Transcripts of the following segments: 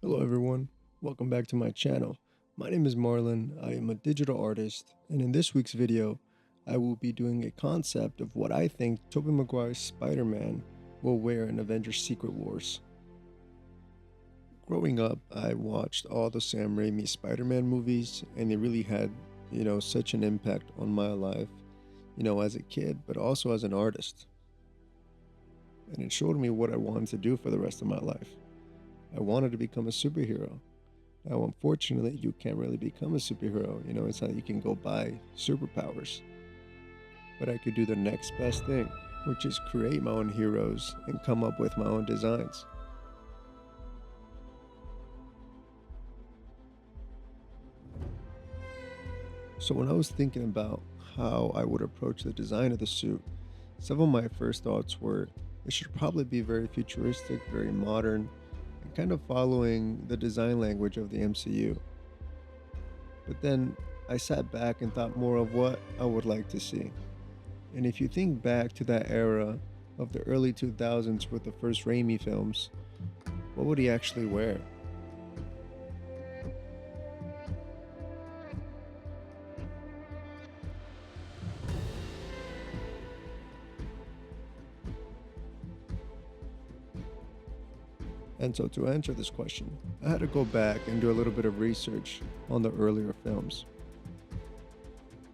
Hello everyone, welcome back to my channel. My name is Marlon, I am a digital artist, and in this week's video, I will be doing a concept of what I think Tobey Maguire's Spider-Man will wear in Avengers Secret Wars. Growing up, I watched all the Sam Raimi Spider-Man movies, and they really had, such an impact on my life, as a kid, but also as an artist. And it showed me what I wanted to do for the rest of my life. I wanted to become a superhero. Now, unfortunately, you can't really become a superhero. It's not like you can go buy superpowers. But I could do the next best thing, which is create my own heroes and come up with my own designs. So when I was thinking about how I would approach the design of the suit, some of my first thoughts were it should probably be very futuristic, very modern, and kind of following the design language of the MCU. But then I sat back and thought more of what I would like to see. And if you think back to that era of the early 2000s with the first Raimi films, what would he actually wear? And so to answer this question, I had to go back and do a little bit of research on the earlier films.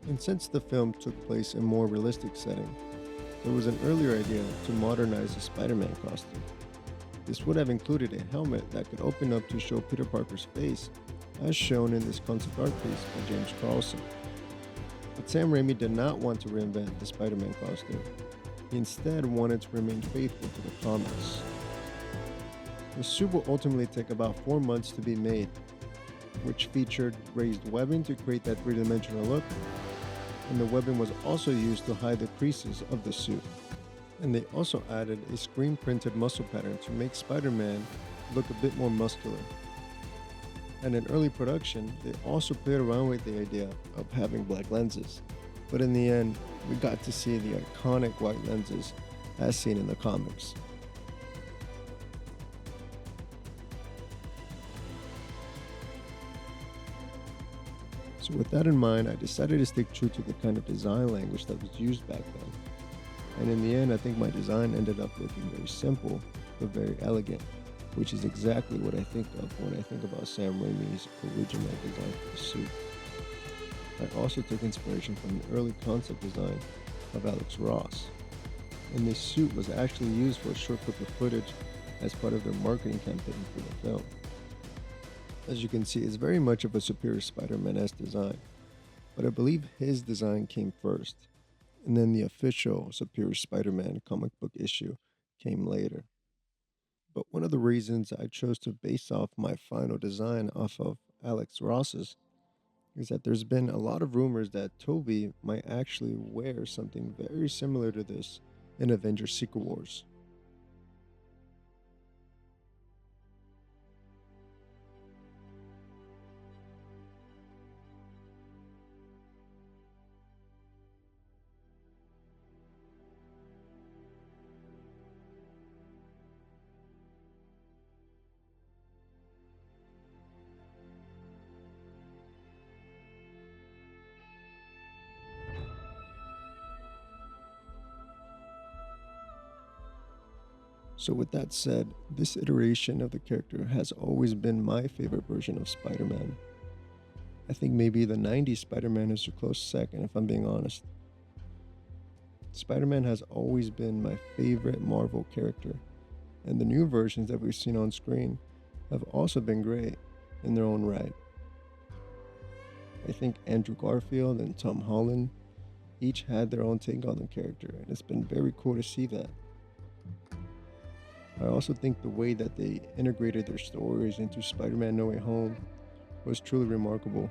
And since the film took place in a more realistic setting, there was an earlier idea to modernize the Spider-Man costume. This would have included a helmet that could open up to show Peter Parker's face, as shown in this concept art piece by James Carlson. But Sam Raimi did not want to reinvent the Spider-Man costume. He instead wanted to remain faithful to the comics. The suit will ultimately take about 4 months to be made, which featured raised webbing to create that three-dimensional look, and the webbing was also used to hide the creases of the suit. And they also added a screen-printed muscle pattern to make Spider-Man look a bit more muscular. And in early production, they also played around with the idea of having black lenses, but in the end, we got to see the iconic white lenses as seen in the comics. So with that in mind, I decided to stick true to the kind of design language that was used back then. And in the end, I think my design ended up looking very simple, but very elegant, which is exactly what I think of when I think about Sam Raimi's original design for the suit. I also took inspiration from the early concept design of Alex Ross. And this suit was actually used for a short clip of footage as part of their marketing campaign for the film. As you can see, it's very much of a Superior Spider-Man-esque design, but I believe his design came first, and then the official Superior Spider-Man comic book issue came later. But one of the reasons I chose to base off my final design off of Alex Ross's is that there's been a lot of rumors that Tobey might actually wear something very similar to this in Avengers Secret Wars. So with that said, this iteration of the character has always been my favorite version of Spider-Man. I think maybe the 90s Spider-Man is a close second if I'm being honest. Spider-Man has always been my favorite Marvel character, and the new versions that we've seen on screen have also been great in their own right. I think Andrew Garfield and Tom Holland each had their own take on the character, and it's been very cool to see that. I also think the way that they integrated their stories into Spider-Man No Way Home was truly remarkable.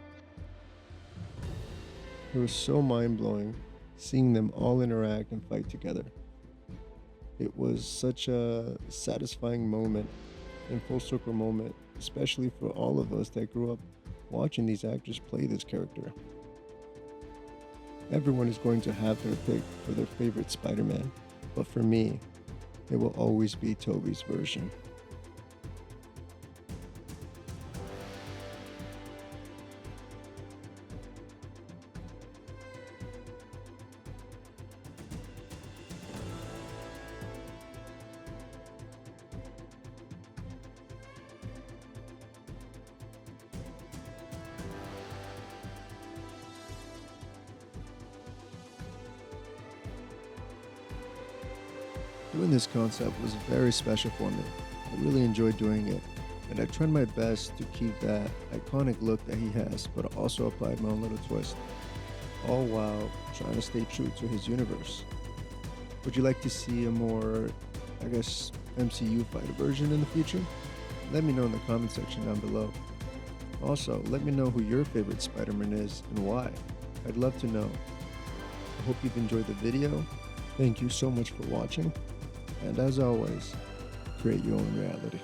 It was so mind-blowing seeing them all interact and fight together. It was such a satisfying moment and full circle moment, especially for all of us that grew up watching these actors play this character. Everyone is going to have their pick for their favorite Spider-Man, but for me, it will always be Tobey's version. Doing this concept was very special for me. I really enjoyed doing it, and I tried my best to keep that iconic look that he has, but also applied my own little twist, all while trying to stay true to his universe. Would you like to see a more, MCU fighter version in the future? Let me know in the comment section down below. Also, let me know who your favorite Spider-Man is and why. I'd love to know. I hope you've enjoyed the video. Thank you so much for watching. And as always, create your own reality.